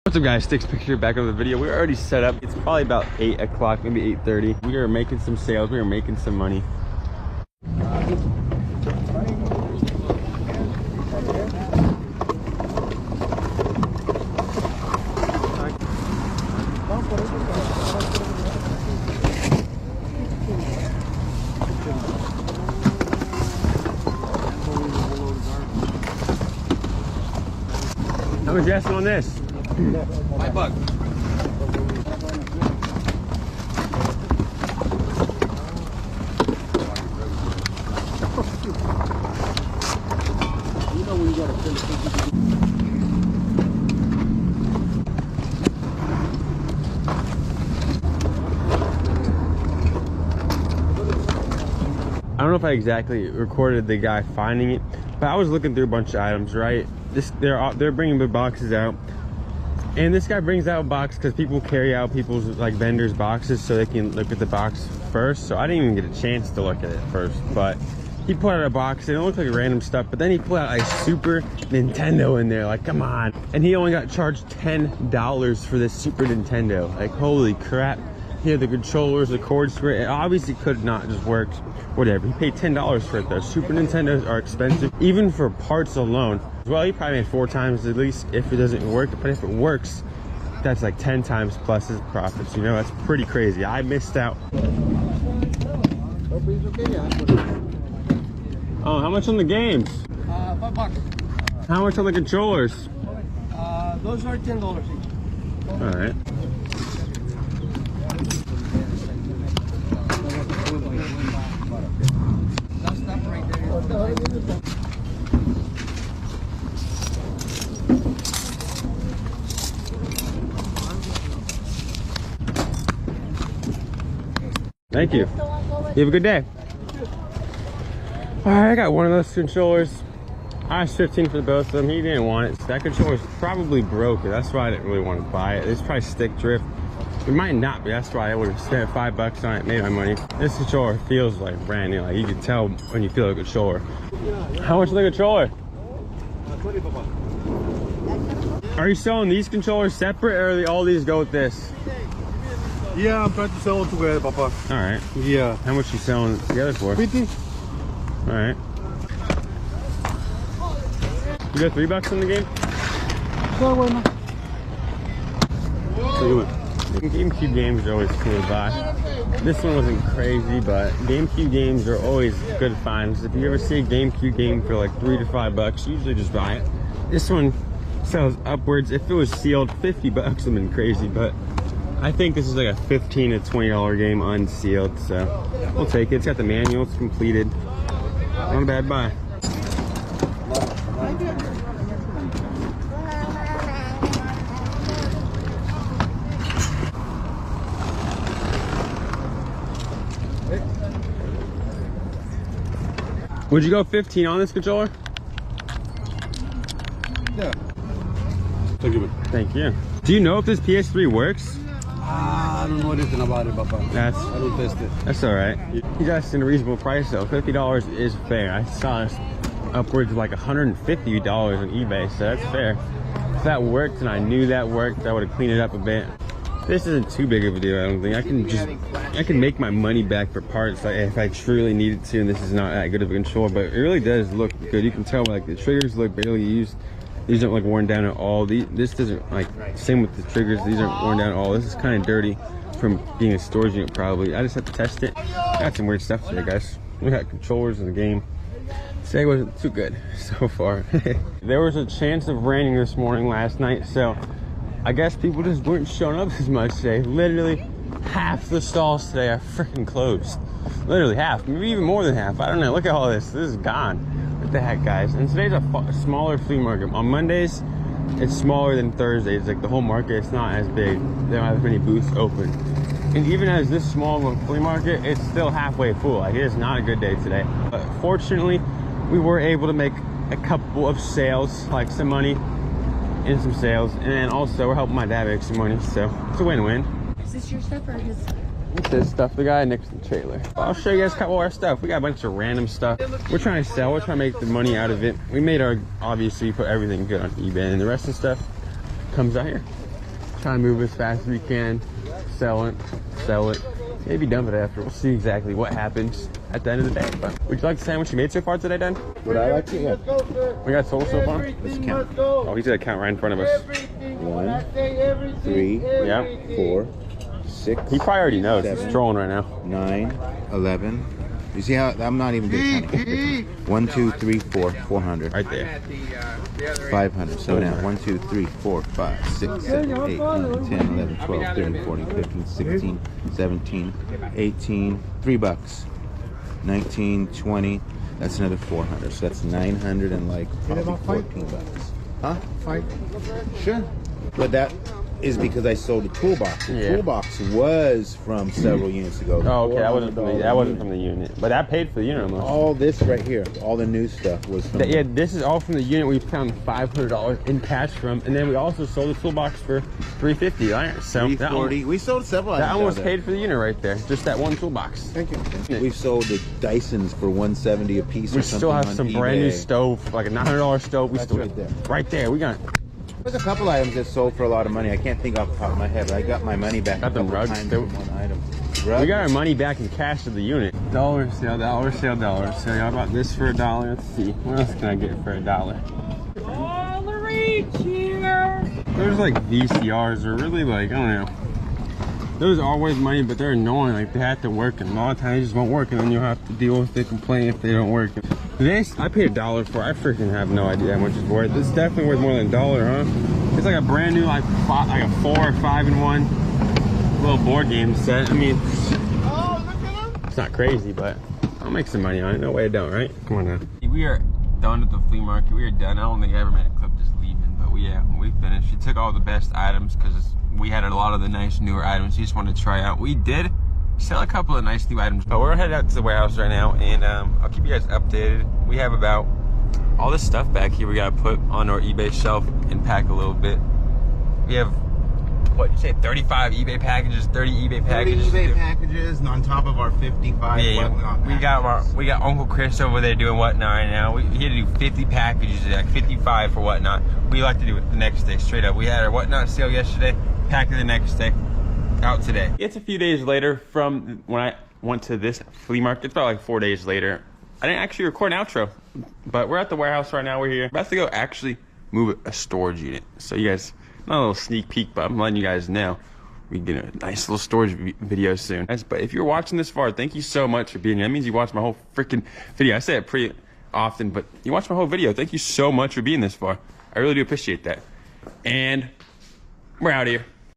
What's up guys, Stixx Picks here, back on the video. We're already set up. It's probably about 8 o'clock, maybe 8:30. We are making some sales, we are making some money. How much you asking on this? $5. I don't know if I exactly recorded the guy finding it, but I was looking through a bunch of items, right? They're bringing the boxes out, and this guy brings out a box because people carry out people's like vendors boxes so they can look at the box first. So I didn't even get a chance to look at it first, but he put out a box and it looked like random stuff, but then he put out a Super Nintendo in there. Like, come on. And he only got charged $10 for this Super Nintendo. Like, holy crap. He had the controllers, the cords for it. It obviously could not just work. Whatever. He paid $10 for it though. Super Nintendos are expensive, even for parts alone. Well, he probably made 4 times at least if it doesn't work. But if it works, that's like 10 times plus his profits. You know, that's pretty crazy. I missed out. Oh, how much on the games? $5. How much on the controllers? Those are $10 each. All right. That stuff right there. Thank you. You have a good day. All right, I got one of those controllers. I asked 15 for both of them. He didn't want it. So that controller's probably broken. That's why I didn't really want to buy it. It's probably stick drift. It might not be. That's why I would have spent $5 on it, made my money. This controller feels like brand new. Like, you can tell when you feel a controller. How much is the controller? Are you selling these controllers separate, or all these go with this? Yeah, I'm trying to sell it together, Papa. All right. Yeah. How much you selling together for? 50. All right. You got $3 in the game? So, bueno. GameCube games are always cool to buy. This one wasn't crazy, but GameCube games are always good finds. If you ever see a GameCube game for like $3 to $5, usually just buy it. This one sells upwards. If it was sealed, $50 would have been crazy, but I think this is like a $15 to $20 game unsealed, so we'll take it. It's got the manual, it's completed. Not a bad buy. Would you go 15 on this controller? Yeah. Thank you. Thank you. Do you know if this PS3 works? I don't know anything about it, Papa. I don't test it. That's all right. He's asking a reasonable price though. $50 is fair. I saw this upwards of like $150 on eBay, so that's fair. If that worked and I knew that worked, I would have cleaned it up a bit. This isn't too big of a deal, I don't think. I can make my money back for parts like, if I truly needed to, and this is not that good of a controller, but it really does look good. You can tell like the triggers look barely used. These aren't like worn down at all. This doesn't, like, same with the triggers, these aren't worn down at all. This is kind of dirty from being a storage unit probably. I just have to test it. Got some weird stuff today, guys. We got controllers in the game. Today wasn't too good so far. There was a chance of raining this morning last night, so I guess people just weren't showing up as much today. Literally half the stalls today are freaking closed. Literally half, maybe even more than half. I don't know. Look at all this. This is gone. What the heck, guys? And today's a smaller flea market. On Mondays, it's smaller than Thursdays. Like the whole market, it's not as big. They don't have as many booths open. And even as this small of a flea market, it's still halfway full. Like, it is not a good day today. But fortunately, we were able to make a couple of sales, like some money in some sales, and then also we're helping my dad make some money, so it's a win-win. Is this your stuff or his? It's his stuff, the guy next to the trailer. I'll show you guys a couple of our stuff. We got a bunch of random stuff. We're trying to sell, we're trying to make the money out of it. We made our, obviously put everything good on eBay, and the rest of the stuff comes out here. Try to move as fast as we can. Sell it. Maybe dump it after. We'll see exactly what happens at the end of the day. But would you like the sandwich you made so far today, Dan? Would I like to? Yeah. We got total so far? Let's count. Oh, he's gonna count right in front of us. 1, 3, Yeah. 4, 6. He probably already knows. He's 7, strolling right now. 9, 11. You see how I'm not even good counting. 1, 2, 3, 4, 400. Right there. 500. So now 1, 2, 3, 4, 5, 6, 7, 8, 9, 10, 11, 12, 13, 14, 15, 16, 17, 18. $3. 19, 20. That's another 400. So that's 900 and like probably 14 bucks. Huh? 5. Sure. But that is because I sold the toolbox. The toolbox was from several units ago. Oh, okay. That wasn't from the unit. But that paid for the unit almost. All this right here, all the new stuff was from. Yeah, this is all from the unit we found $500 in cash from, and then we also sold the toolbox for $350. Right? So 340. We sold several. That almost paid for the unit right there. Just that one toolbox. Thank you. We've sold the Dysons for $170 a piece. We or something still have on some eBay. brand new stove, like a $900 stove. We That's still right there. Right there. We got. There's a couple items that sold for a lot of money. I can't think off the top of my head, but I got my money back. Got the rugs times too. on one item. We got our money back in cash to the unit. Dollar sale, dollar sale, dollar sale. Y'all got this for $1. Let's see. What else can I get for $1? All the reach here. There's like VCRs are really like, I don't know. There's always money, but they're annoying. Like they have to work, and a lot of times they just won't work, and then you'll have to deal with the complaint if they don't work. This I paid $1 for. I freaking have no idea how much it's worth. It's definitely worth more than $1, huh? It's like a brand new like a 4 or 5-in-1 little board game set. I mean, it's not crazy, but I'll make some money on it. No way I don't, right? Come on now. We are done at the flea market. We are done. I don't think I ever made a clip just leaving, but we finished. We took all the best items because we had a lot of the nice newer items we just wanted to try out. We did sell a couple of nice new items, but we're headed out to the warehouse right now, and I'll keep you guys updated. We have about all this stuff back here we gotta put on our eBay shelf and pack a little bit. We have, what you say, 35 eBay packages, 30 eBay packages. 30 eBay packages, and on top of our 55 whatnot we got Uncle Chris over there doing whatnot right now. He had to do 50 packages, like 55 for whatnot. We like to do it the next day, straight up. We had our whatnot sale yesterday, packed it the next day, out today. It's a few days later from when I went to this flea market. It's about like 4 days later. I didn't actually record an outro, but we're at the warehouse right now. We're here. About to go actually move a storage unit. So you guys, not a little sneak peek, but I'm letting you guys know we get a nice little storage video soon. But if you're watching this far, thank you so much for being here. That means you watched my whole freaking video. I say it pretty often, but you watched my whole video. Thank you so much for being this far. I really do appreciate that. And we're out of here.